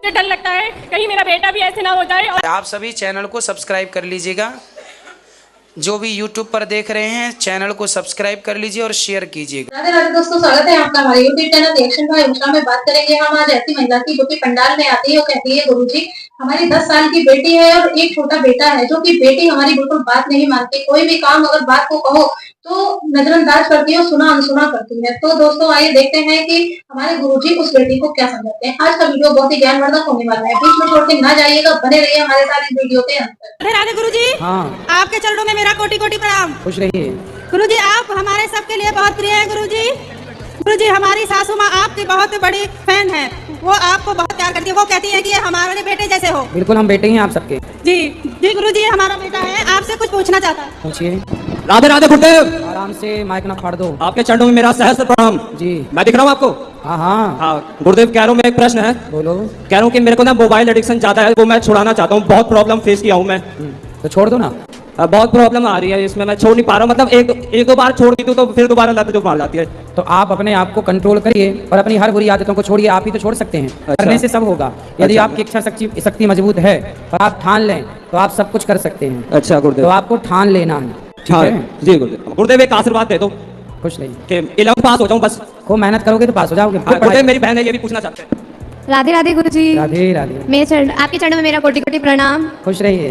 मुझे डर लगता है कहीं मेरा बेटा भी ऐसे ना हो जाए। और आप सभी चैनल को सब्सक्राइब कर लीजिएगा। जो भी YouTube पर देख रहे हैं चैनल को सब्सक्राइब कर लीजिए और शेयर कीजिएगा। राधे राधे दोस्तों, स्वागत है आपका हमारे YouTube channel reaction by Usha में। बात करेंगे हम आज ऐसी महिला की जो कि पंडाल में आती है और कहती है गुरुजी हमारी 10 साल की बेटी है और एक छोटा बेटा है, जो कि बेटी हमारी बिल्कुल बात नहीं मानती। कोई भी काम अगर बात को कहो तो नजरअंदाज करती है, सुना अनसुना करती है। तो दोस्तों आइए देखते हैं कि हमारे गुरुजी उस बेटी को क्या समझाते हैं। आज का वीडियो बहुत ही ज्ञानवर्धक होने वाला है, बीच में छोड़ के ना जाइएगा, बने रहिए हमारे साथ इस वीडियो के अंदर। राधे राधे गुरुजी। हाँ, आपके चरणों में मेरा कोटि कोटि प्रणाम। खुश रहिए। गुरुजी आप हमारे सबके लिए बहुत प्रिय हैं। गुरुजी गुरुजी हमारी सासू माँ आपकी बहुत बड़ी फैन है, वो आपको बहुत प्यार करती है। वो कहती है कि ये हमारे बेटे जैसे हो। बिल्कुल, हम बेटे ही हैं आप सबके। जी जी गुरुजी हमारा बेटा है, आपसे कुछ पूछना चाहता है। पूछिए। राधे राधे गुरुदेव। आराम से, माइक ना फाड़ दो। आपके चरणों में मेरा सहस्त्र प्रणाम। जी, मैं दिख रहा हूँ आपको? हाँ हाँ हाँ गुरुदेव, कह रहा हूँ मैं, एक प्रश्न है। बोलो। कह रहा हूँ कि मेरे को ना मोबाइल एडिक्शन ज्यादा है, वो मैं छुड़ाना चाहता हूँ। बहुत प्रॉब्लम फेस किया हूँ मैं। तो छोड़ दो ना। बहुत प्रॉब्लम आ रही है इसमें, मैं छोड़ नहीं पा रहा हूँ। मतलब एक दो बार छोड़ दी तो फिर दोबारा लत जो मार जाती है। तो आप अपने आप को कंट्रोल करिए और अपनी हर बुरी आदतों को छोड़िए। आप ही तो छोड़ सकते हैं। करने से सब होगा। यदि अच्छा। आपकी इच्छा शक्ति मजबूत है और आप ठान लें तो आप सब कुछ कर सकते हैं। अच्छा गुरुदेव। तो आपको ठान लेना है, ठीक हाँ है? जी गुरुदेव। गुरुदेव एक आशीर्वाद दे दो खुश रहिए। कि 11th पास हो जाऊँ बस। खूब मेहनत करोगे तो पास हो जाओगे। गुरुदेव मेरी बहन है, ये भी पूछना चाहते हैं। राधे राधे गुरुजी। राधे राधे। मेरे चरण आपके चरणों में मेरा कोटि कोटि प्रणाम। खुश रहिए।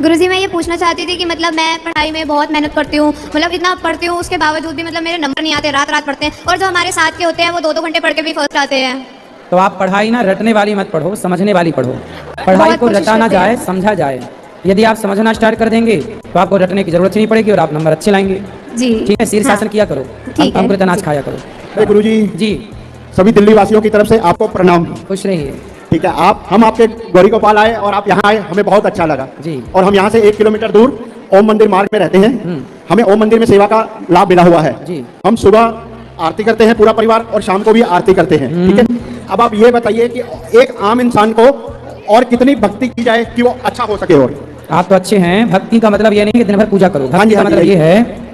गुरुजी मैं ये पूछना चाहती थी कि मतलब मैं पढ़ाई में बहुत मेहनत करती हूँ, मतलब इतना पढ़ती हूँ, उसके बावजूद भी मतलब मेरे नंबर नहीं आते, रात रात पढ़ते हैं। और जो हमारे साथ के होते हैं वो 2-2 घंटे पढ़ के भी फर्स्ट आते हैं। तो आप पढ़ाई ना रटने वाली मत पढ़ो, समझने वाली पढ़ो। पढ़ाई को रटा ना जाए, समझा जाए। यदि आप समझना स्टार्ट कर देंगे तो आपको रटने की जरूरत नहीं पड़ेगी और आप नंबर अच्छे लाएंगे। जी ठीक है, शीर्षासन किया करो, अमृत अनाज खाया करो। गुरुजी जी सभी दिल्ली वासियों की तरफ से आपको प्रणाम। खुश रहिए। ठीक है, हम आपके गौरी गोपाल आए और आप यहाँ आए, हमें बहुत अच्छा लगा जी। और हम यहाँ से 1 किलोमीटर दूर ओम मंदिर मार्ग में रहते हैं। हमें ओम मंदिर में सेवा का लाभ मिला हुआ है जी। हम सुबह आरती करते हैं पूरा परिवार और शाम को भी आरती करते हैं। ठीक है, अब आप ये बताइए कि एक आम इंसान को और कितनी भक्ति की जाए कि वो अच्छा हो सके। और आप तो अच्छे हैं। भक्ति का मतलब ये नहीं कि दिन भर पूजा करो। हाँ भक्ति जी, का हाँ जी, मतलब ये है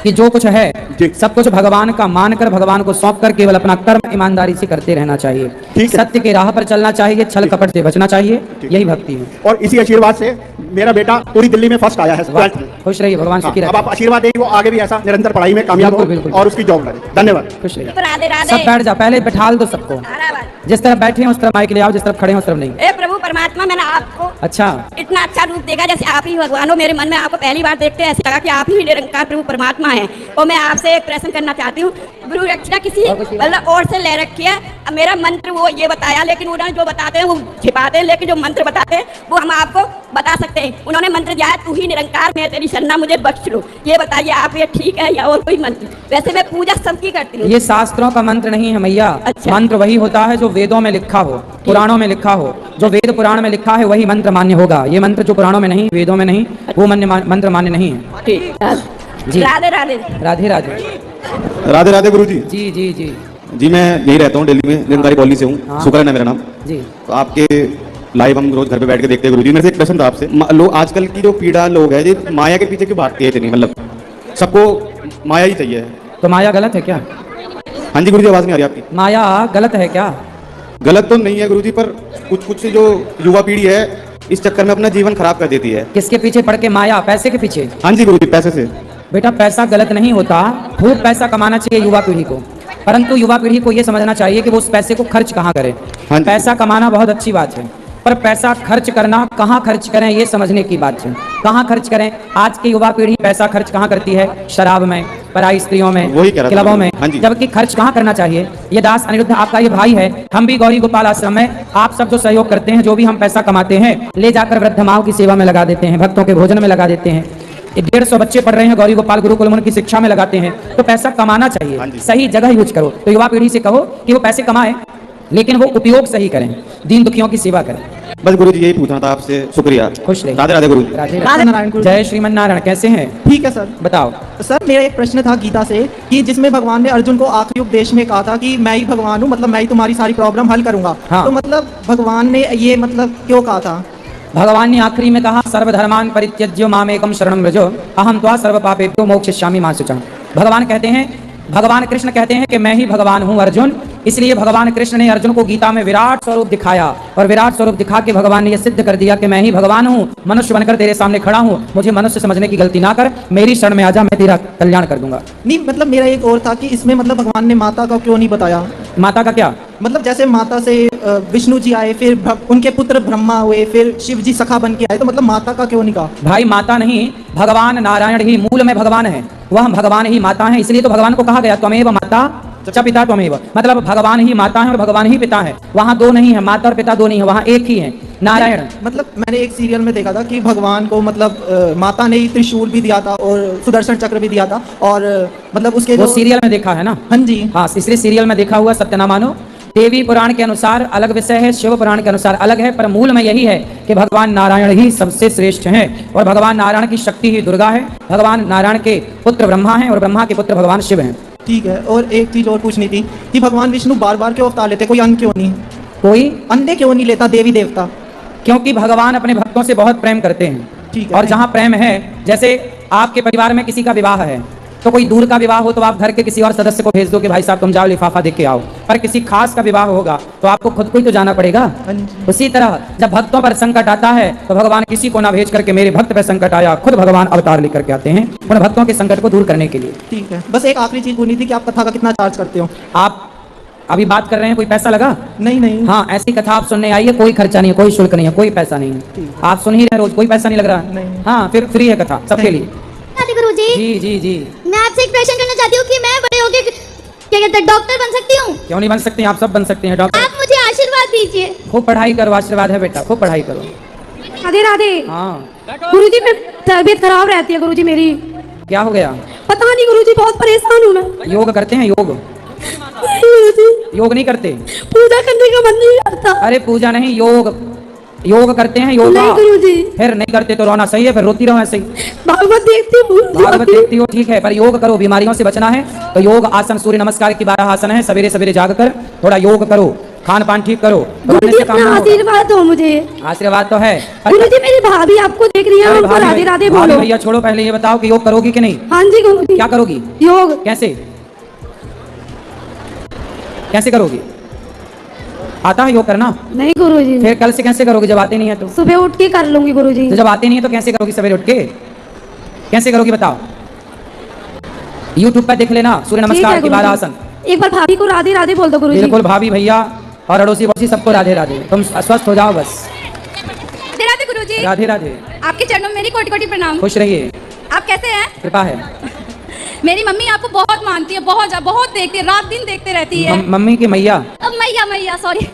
कि जो कुछ है जी। सब कुछ भगवान का मानकर, भगवान को सौंप कर केवल अपना कर्म ईमानदारी से करते रहना चाहिए। ठीक है। सत्य के राह पर चलना चाहिए, छल कपट से बचना चाहिए। यही भक्ति है। और इसी आशीर्वाद से मेरा बेटा पूरी दिल्ली में फर्स्ट आया है। खुश रहिए, भगवान सुखी अब रखे। आप आशीर्वाद दें वो आगे भी ऐसा निरंतर पढ़ाई में कामयाब बिल्कुल, बिल्कुल। हो और उसकी जॉब लगे। धन्यवाद। खुश रहिए। राधे राधे। सब बैठ जाओ, पहले बैठाल दो सबको। जिस तरफ बैठे हैं उस तरफ माइक ले आओ, जिस तरफ खड़े हैं उस तरफ नहीं। ए प्रभु परमात्मा, मैंने आपको अच्छा, इतना अच्छा रूप देखा जैसे आप ही भगवान हो। मेरे मन में आपको पहली बार देखते ऐसे लगा कि आप ही निरंकार प्रभु परमात्मा है। और मैं आपसे एक प्रश्न करना चाहती हूँ। गुरु रक्षा किसी मतलब और से ले रखी है। अब मेरा मंत्र वो ये बताया, लेकिन उन्होंने जो बताते हैं वो छिपाते हैं, लेकिन जो मंत्र बताते हैं वो हम आपको बता सकते हैं। उन्होंने मंत्र दिया है, तू ही निरंकार, मैं तेरी शरणा, मुझे बख्श लो। ये बताइए आप, ये ठीक है या और कोई मंत्र? वैसे मैं पूजा सबकी करती हूँ। ये शास्त्रों का मंत्र नहीं है मैया। अच्छा। मंत्र वही होता है जो वेदों में लिखा हो, पुराणों में लिखा हो। जो वेद पुराण में लिखा है वही मंत्र मान्य होगा। ये मंत्र जो पुराणों में नहीं, वेदों में नहीं, वो मंत्र मान्य नहीं है। ठीक। जी। राधे राधे। राधे राधे। राधे राधे गुरुजी। जी जी जी जी मैं यही रहता हूँ दिल्ली में, निरंकारी कॉलोनी से हूँ। हाँ। शुक्र है मेरा नाम। जी। तो आपके लाइव हम रोज घर पे बैठ के देखते हैं गुरुजी। मेरे से एक प्रश्न था आपसे। लोग आजकल की जो पीड़ा लोग है ये माया के पीछे क्यों भागती है इतनी? मतलब सबको माया ही चाहिए। तो माया गलत है क्या? हाँ जी गुरुजी, आवाज नहीं आ रही आपकी। माया गलत है क्या? गलत तो नहीं है गुरुजी, पर कुछ जो युवा पीढ़ी है इस चक्कर में अपना जीवन खराब कर देती है। किसके पीछे पड़ के? माया, पैसे के पीछे। हाँ जी गुरुजी, पैसे से। बेटा पैसा गलत नहीं होता, खूब पैसा कमाना चाहिए युवा पीढ़ी को, परंतु युवा पीढ़ी को यह समझना चाहिए कि वो उस पैसे को खर्च कहाँ करे। हाँ जी। पैसा कमाना बहुत अच्छी बात है, पर पैसा खर्च करना कहाँ खर्च करें ये समझने की बात है। कहाँ खर्च करें? आज की युवा पीढ़ी पैसा खर्च कहाँ करती है? शराब में, पराई स्त्रियों में, वही कह रहा था। क्लबों में। हाँ जी। जबकि खर्च कहाँ करना चाहिए? ये दास अनिरुद्ध आपका ये भाई है, हम भी गौरी गोपाल आश्रम में आप सब जो सहयोग करते हैं, जो भी हम पैसा कमाते हैं ले जाकर वृद्ध माओं की सेवा में लगा देते हैं, भक्तों के भोजन में लगा देते हैं। 150 बच्चे पढ़ रहे हैं गौरी गोपाल गुरुकुल में, उनकी शिक्षा में लगाते हैं। तो पैसा कमाना चाहिए, सही जगह यूज करो। तो युवा पीढ़ी से कहो कि वो पैसे कमाएं, लेकिन वो उपयोग सही करें, दीन दुखियों की सेवा करें। बस गुरुजी यही पूछना था आपसे। शुक्रिया। खुश रहिए। राधे राधे गुरुजी। राधे राधे नारायण गुरु। जय श्रीमन नारायण। कैसे हैं? ठीक है सर। बताओ सर मेरा एक प्रश्न था गीता से कि जिसमें भगवान ने अर्जुन को आखिरी उपदेश में कहा था कि मैं ही भगवान हूँ, मतलब मैं ही तुम्हारी सारी प्रॉब्लम हल करूंगा। हाँ। तो मतलब भगवान ने ये मतलब क्यों कहा था? भगवान ने आखिरी में कहा सर्वधर्मान परित्यज्य मामेकम शरणं व्रज अहम त्वा सर्व पापेभ्यो मोक्षयिष्यामि मा शुचः। भगवान कहते हैं, भगवान कृष्ण कहते हैं कि मैं ही भगवान हूँ अर्जुन, इसलिए भगवान कृष्ण ने अर्जुन को गीता में विराट स्वरूप दिखाया और विराट स्वरूप दिखा के भगवान ने यह सिद्ध कर दिया कि मैं ही भगवान हूँ, मनुष्य बनकर तेरे सामने खड़ा हूँ, मुझे मनुष्य समझने की गलती ना कर, मेरी शरण में आजा, मैं तेरा कल्याण कर दूंगा। नहीं मतलब मेरा एक और था कि इसमें मतलब भगवान ने माता का क्यों नहीं बताया? माता का क्या मतलब जैसे माता से विष्णु जी आए, फिर उनके पुत्र ब्रह्मा हुए, फिर शिव जी सखा बन के आए, तो मतलब माता का क्यों नहीं कहा? भाई माता नहीं, भगवान नारायण ही मूल में भगवान है, वह भगवान ही माता है, इसलिए तो भगवान को कहा गया त्वमेव माता च पिता त्वमेव, मतलब भगवान ही माता है और भगवान ही पिता है। वहाँ दो नहीं है, माता और पिता दो नहीं है, वहाँ एक ही है नारायण। मतलब मैंने एक सीरियल में देखा था कि भगवान को मतलब माता ने ही त्रिशूल भी दिया था और सुदर्शन चक्र भी दिया था, और मतलब उसके वो सीरियल में देखा है ना? हाँ जी, हाँ, इसलिए सीरियल में देखा हुआ सत्य ना मानो। देवी पुराण के अनुसार अलग विषय है, शिव पुराण के अनुसार अलग है, पर मूल में यही है कि भगवान नारायण ही सबसे श्रेष्ठ हैं और भगवान नारायण की शक्ति ही दुर्गा है, भगवान नारायण के पुत्र ब्रह्मा हैं और ब्रह्मा के पुत्र भगवान शिव हैं। ठीक है। और एक चीज और पूछनी थी कि भगवान विष्णु बार बार क्यों अवतार लेते, कोई अंत क्यों नहीं? कोई अंधे क्यों नहीं लेता देवी देवता? क्योंकि भगवान अपने भक्तों से बहुत प्रेम करते हैं। ठीक है। और जहाँ प्रेम है, जैसे आपके परिवार में किसी का विवाह है, तो कोई दूर का विवाह हो तो आप घर के किसी और सदस्य को भेज दो कि भाई साहब तुम जाओ लिफाफा देख के आओ, पर किसी खास का विवाह होगा तो आपको खुद को ही तो जाना पड़ेगा। उसी तरह जब भक्तों पर संकट आता है तो भगवान किसी को ना भेज करके मेरे भक्त पर संकट आया, खुद भगवान अवतार लेकर के आते हैं उन भक्तों के संकट को दूर करने के लिए। ठीक है। बस एक आखिरी चीज बोलनी थी कि आप कथा का कितना चार्ज करते हो? आप अभी बात कर रहे हैं, कोई पैसा लगा? नहीं नहीं। हाँ, ऐसी कथा आप सुनने आइए, कोई खर्चा नहीं है, कोई शुल्क नहीं है, कोई पैसा नहीं है, आप सुन ही रहे रोज, कोई पैसा नहीं लग रहा है। हाँ, फिर फ्री है कथा सबके लिए। गुरुजी जी जी जी, मैं आपसे एक प्रश्न करना चाहती हूँ कि मैं बड़े होके क्या कहते हैं डॉक्टर बन सकती हूँ? क्यों नहीं बन सकते, आप सब बन सकते हैं डॉक्टर। आप मुझे आशीर्वाद दीजिए। खूब पढ़ाई करो, आशीर्वाद है बेटा, खूब पढ़ाई करो। राधे राधे। हाँ, गुरुजी मैं तबीयत खराब रहती है गुरुजी मेरी। क्या हो गया? पता नहीं गुरुजी, बहुत परेशान हूँ मैं। योग करते हैं? योग गुरुजी योग नहीं करते? पूजा करने का मन नहीं करता। अरे पूजा नहीं, योग योग करते हैं, योगा। नहीं गुरुजी। फिर नहीं करते तो रोना सही है, फिर रोती रहो ऐसे ही। भागवत देखती हूँ। भागवत देखती हो, ठीक है, पर योग करो, बीमारियों से बचना है तो योग आसन, सूर्य नमस्कार की 12 आसन है, सवेरे सवेरे जाग कर थोड़ा योग करो, खान पान ठीक करो, गुरुजी अपना आशीर्वाद दो मुझे। आशीर्वाद तो है। गुरुजी मेरी भाभी आपको देख रही है, उनको राधे राधे बोलो। भैया छोड़ो, पहले ये बताओ कि योग करोगी कि नहीं? हाँ जी गुरुजी। क्या करोगी? योग। कैसे कैसे करोगी? आता है योग करना? नहीं गुरुजी। फिर कल से कैसे करोगी जब आते नहीं है तो? सुबह उठ के कर लूंगी गुरुजी। तो जब आते नहीं है तो कैसे करोगी सवेरे उठ के? कैसे करोगी बताओ? YouTube पर देख लेना, सूर्य नमस्कार की 12 आसन। एक बार भाभी को राधे राधे बोल दो गुरुजी। बिल्कुल, भाभी भैया और अड़ोसी पड़ोसी सबको राधे राधे। तुम स्वस्थ हो जाओ बस। राधे राधे गुरुजी। राधे राधे। आपके चरणों में मेरी कोटि कोटि प्रणाम। खुश रहिए। आप कैसे हैं? कृपा है। मेरी मम्मी आपको बहुत मानती है, बहुत देखती है, रात दिन देखते रहती है। मम्मी की मैया? मैया सॉरी।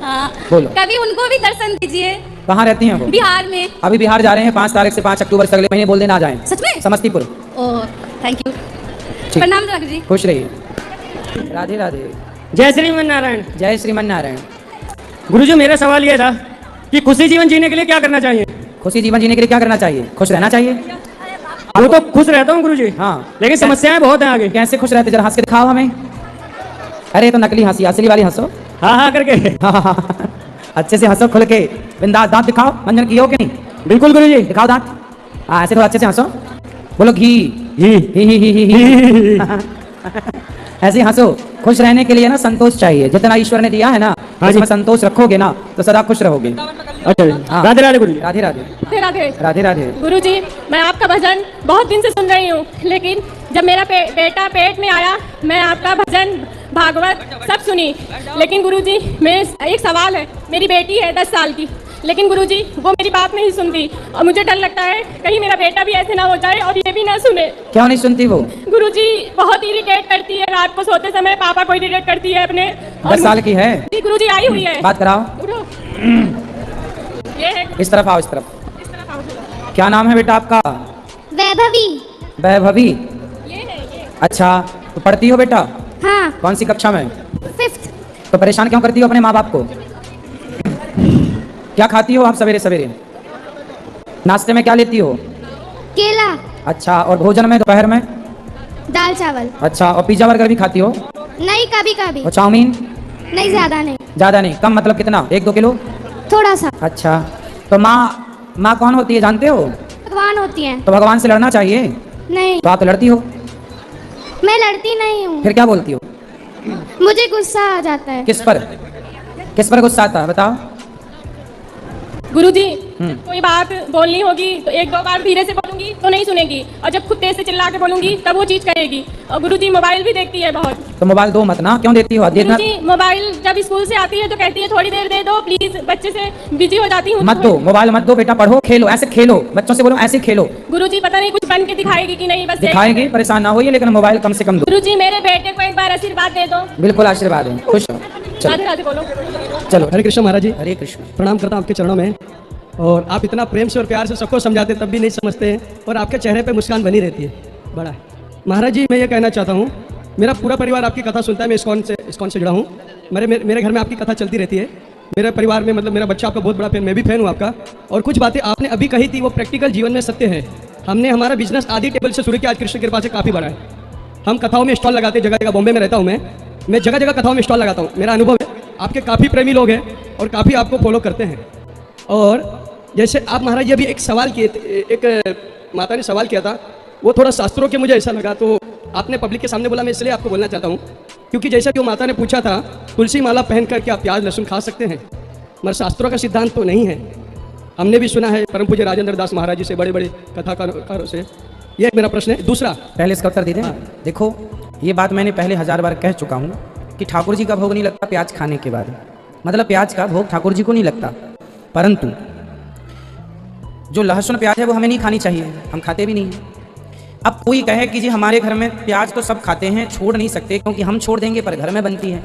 हाँ, बोलो। कभी उनको भी दर्शन दीजिए। कहाँ रहती हैं वो? बिहार में। अभी बिहार जा रहे हैं 5 तारीख से 5 अक्टूबर से, अगले महीने बोल देना आ जाएं। सच में? समस्तीपुर। Oh thank you. प्रणाम जी। खुश रहिए। राधे राधे। जय श्रीमन नारायण। जय श्रीमन नारायण। गुरुजी मेरा सवाल ये था कि खुशी जीवन जीने के लिए क्या करना चाहिए? खुशी जीवन जीने के लिए क्या करना चाहिए? खुश रहना चाहिए। वो तो खुश रहता हूँ गुरुजी, हाँ, लेकिन समस्याएं बहुत हैं आगे। कैसे खुश रहते, जरा हंस के दिखाओ हमें। अरे तो नकली हंसी, असली वाली हंसो। हाँ करके। हाँ, अच्छे से हंसो, खुल के, बिंदास। दांत दिखाओ, मंजन की हो कि नहीं? बिल्कुल गुरुजी। दिखाओ दांत। हाँ, ऐसे थोड़ा अच्छे से हंसो, बोलो घी घी ही। ऐसे हंसो। खुश रहने के लिए ना संतोष चाहिए, जितना ईश्वर ने दिया है ना उसमें संतोष रखोगे ना तो सदा खुश रहोगे। अच्छा, राधे राधे गुरुजी। राधे राधे। राधे राधे राधे। गुरुजी मैं आपका भजन बहुत दिन से सुन रही हूँ, लेकिन जब मेरा बेटा पेट में आया मैं आपका भजन भागवत सब सुनी, लेकिन गुरुजी मेरे एक सवाल है। मेरी बेटी है 10 साल की, लेकिन गुरुजी वो मेरी बात नहीं सुनती और मुझे डर लगता है कहीं मेरा बेटा भी ऐसे ना हो जाए और ये भी ना सुने। क्यों नहीं सुनती वो? गुरुजी बहुत इरिटेट करती है, रात को सोते समय पापा को इरिटेट करती है अपने। 10 साल की है? जी गुरुजी आई हुई है। बात कराओ। ये है। इस तरफ आओ, इस तरफ। क्या नाम है बेटा आपका? वैभवी। वैभवी। अच्छा, तो पढ़ती हो बेटा? हाँ। कौन सी कक्षा में? 5th। तो परेशान क्यों करती हो अपने माँ बाप को? क्या खाती हो आप सवेरे सवेरे? नाश्ते में क्या लेती हो? केला। अच्छा, और भोजन में दोपहर में? दाल चावल। अच्छा, और पिज्जा बर्गर भी खाती हो? नहीं, कभी कभी। और चाउमीन? नहीं, ज्यादा नहीं। ज्यादा नहीं, कम मतलब कितना? 1-2 किलो? थोड़ा सा। अच्छा, तो माँ कौन होती है जानते हो? भगवान होती हैं। तो भगवान से लड़ना चाहिए। नहीं। तो आप तो लड़ती हो। मैं लड़ती नहीं हूँ। फिर क्या बोलती हो? मुझे गुस्सा आ जाता है। किस पर गुस्सा आता है बताओ? गुरुजी, कोई बात बोलनी होगी तो एक दो बार धीरे से बोलूंगी तो नहीं सुनेगी, और जब खुद तेज से चिल्ला के बोलूंगी तब वो चीज करेगी। और गुरुजी मोबाइल भी देखती है बहुत। तो मोबाइल दो मत ना, क्यों देती हो? देखना गुरुजी, मोबाइल जब स्कूल से आती है तो कहती है थोड़ी देर दे दो प्लीज, बच्चे से बिजी हो जाती हूँ। मत दो मोबाइल, मत दो बेटा, पढ़ो खेलो, ऐसे खेलो, बच्चों से बोलो ऐसे खेलो। गुरुजी पता नहीं कुछ बन के दिखाएगी कि नहीं, बस दिखाएगी, परेशान ना होइए, लेकिन मोबाइल कम से कम दो। गुरुजी मेरे बेटे को एक बार आशीर्वाद दे दो। बिल्कुल आशीर्वाद है, खुश हो। राधे राधे बोलो। चलो, हरे कृष्ण महाराज जी। हरे कृष्ण। प्रणाम करता हूँ आपके चरणों में। और आप इतना प्रेम से और प्यार से सबको समझाते तब भी नहीं समझते हैं, और आपके चेहरे पे मुस्कान बनी रहती है, बड़ा है। महाराज जी, मैं ये कहना चाहता हूँ, मेरा पूरा परिवार आपकी कथा सुनता है। मैं इस्कॉन से जुड़ा हूँ। मेरे घर में आपकी कथा चलती रहती है। मेरे परिवार में मतलब मेरा बच्चा आपका बहुत बड़ा फैन, मैं भी फैन हूँ आपका। और कुछ बातें आपने अभी कही थी वो प्रैक्टिकल जीवन में सत्य है। हमने हमारा बिजनेस आधी टेबल से शुरू किया, आज कृष्ण कृपा से काफ़ी बड़ा है। हम कथाओं में स्टॉल लगाते, जगह जगह, बॉम्बे में रहता हूँ मैं जगह जगह कथाओं में स्टॉल लगाता हूँ। मेरा अनुभव है, आपके काफ़ी प्रेमी लोग हैं और काफ़ी आपको फॉलो करते हैं। और जैसे आप महाराज जी अभी एक सवाल किए थे, एक माता ने सवाल किया था, वो थोड़ा शास्त्रों के मुझे ऐसा लगा, तो आपने पब्लिक के सामने बोला, मैं इसलिए आपको बोलना चाहता हूँ क्योंकि जैसा कि वो माता ने पूछा था, तुलसी माला पहन कर क्या प्याज लहसुन खा सकते हैं? मगर शास्त्रों का सिद्धांत तो नहीं है। हमने भी सुना है परम पूज्य राजेंद्र दास महाराज जी से, बड़े बड़े कथाकारों से। ये मेरा प्रश्न है। दूसरा, पहले इसका उत्तर दे दें। देखो, ये बात मैंने पहले 1000 बार कह चुका हूँ कि ठाकुर जी का भोग नहीं लगता प्याज खाने के बाद, मतलब प्याज का भोग ठाकुर जी को नहीं लगता। परंतु जो लहसुन प्याज है वो हमें नहीं खानी चाहिए, हम खाते भी नहीं। अब कोई कहे कि जी हमारे घर में प्याज तो सब खाते हैं, छोड़ नहीं सकते क्योंकि हम छोड़ देंगे पर घर में बनती है।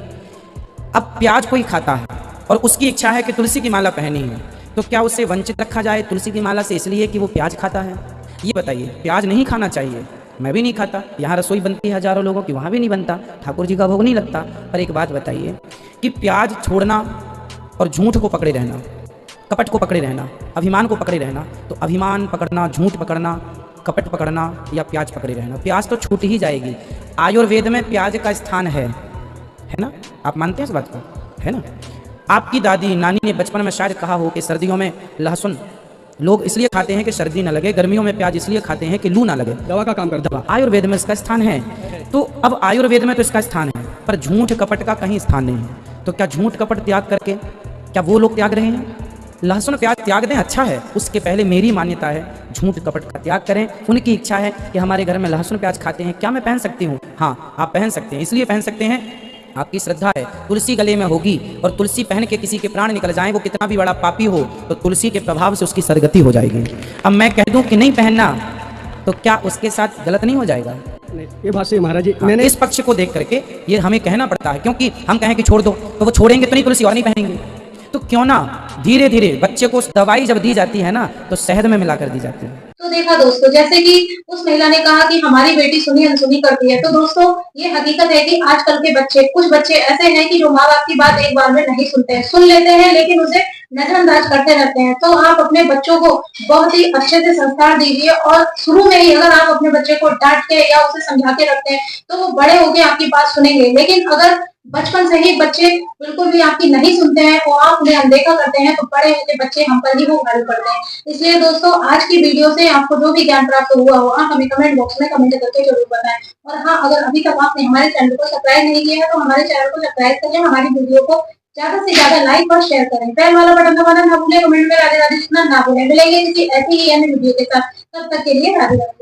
अब प्याज कोई खाता है और उसकी इच्छा है कि तुलसी की माला पहनी है, तो क्या उससे वंचित रखा जाए तुलसी की माला से इसलिए कि वो प्याज खाता है? ये बताइए, प्याज नहीं खाना चाहिए, मैं भी नहीं खाता। यहाँ रसोई बनती है हजारों लोगों की, वहाँ भी नहीं बनता, ठाकुर जी का भोग नहीं लगता। पर एक बात बताइए कि प्याज छोड़ना और झूठ को पकड़े रहना, कपट को पकड़े रहना, अभिमान को पकड़े रहना, तो अभिमान पकड़ना, झूठ पकड़ना, कपट पकड़ना या प्याज पकड़े रहना, प्याज तो छूट ही जाएगी। आयुर्वेद में प्याज का स्थान है ना? आप मानते हैं इस बात को? है ना? आपकी दादी नानी ने बचपन में शायद कहा हो कि सर्दियों में लहसुन लोग इसलिए खाते हैं कि सर्दी ना लगे, गर्मियों में प्याज इसलिए खाते हैं कि लू ना लगे, दवा का काम करता। दवा आयुर्वेद में इसका स्थान है। तो अब आयुर्वेद में तो इसका स्थान है, पर झूठ कपट का कहीं स्थान नहीं है। तो क्या झूठ कपट त्याग करके क्या वो लोग त्याग रहे हैं? लहसुन प्याज त्याग दें, अच्छा है, उसके पहले मेरी मान्यता है झूठ कपट का त्याग करें। उनकी इच्छा है कि हमारे घर में लहसुन प्याज खाते हैं, क्या मैं पहन सकती हूँ? हाँ, आप पहन सकते हैं, इसलिए पहन सकते हैं आपकी श्रद्धा है, तुलसी गले में होगी, और तुलसी पहन के किसी के प्राण निकल जाएं, वो कितना भी बड़ा पापी हो तो तुलसी के प्रभाव से उसकी सदगति हो जाएगी। अब मैं कह दूं कि नहीं पहनना, तो क्या उसके साथ गलत नहीं हो जाएगा? ये बात सही महाराज जी। मैंने इस पक्ष को देख करके ये हमें कहना पड़ता है, क्योंकि हम कहें कि छोड़ दो तो वो छोड़ेंगे तो नहीं, तुलसी और नहीं पहनेंगे। तो क्यों ना धीरे धीरे बच्चे को दवाई जब दी जाती है ना, तो शहद में मिलाकर दी जाती है। तो देखा दोस्तों, जैसे कि उस महिला ने कहा कि हमारी बेटी सुनी अनसुनी करती है, तो दोस्तों ये हकीकत है कि आजकल के बच्चे, कुछ बच्चे ऐसे हैं कि जो माँ बाप की बात एक बार में नहीं सुनते हैं, सुन लेते हैं लेकिन उसे नजरअंदाज करते रहते हैं। तो आप अपने बच्चों को बहुत ही अच्छे से संस्कार दीजिए, और शुरू में ही अगर आप अपने बच्चे को डांट के या उसे समझा के रखते हैं तो वो बड़े होके आपकी बात सुनेंगे। लेकिन अगर बचपन से ही बच्चे बिल्कुल भी आपकी नहीं सुनते हैं और आप उन्हें अनदेखा करते हैं, तो बड़े होकर बच्चे हम पर ही वो भारी पड़ते हैं। इसलिए दोस्तों, आज की वीडियो से आपको जो भी ज्ञान प्राप्त हुआ हो, आप हमें कमेंट बॉक्स में कमेंट करके जरूर बताएं। और हाँ, अगर अभी तक आपने हमारे चैनल को सब्सक्राइब नहीं किया है तो हमारे चैनल को सब्सक्राइब करें, हमारी वीडियो को ज्यादा से ज्यादा लाइक और शेयर करें, बेल वाला बटन दबाना ना भूलें, कमेंट में राधे राधे लिखना ना भूलें। मिलेंगे किसी ऐसी ही अन्य वीडियो के साथ, तब तक के लिए राधे राधे।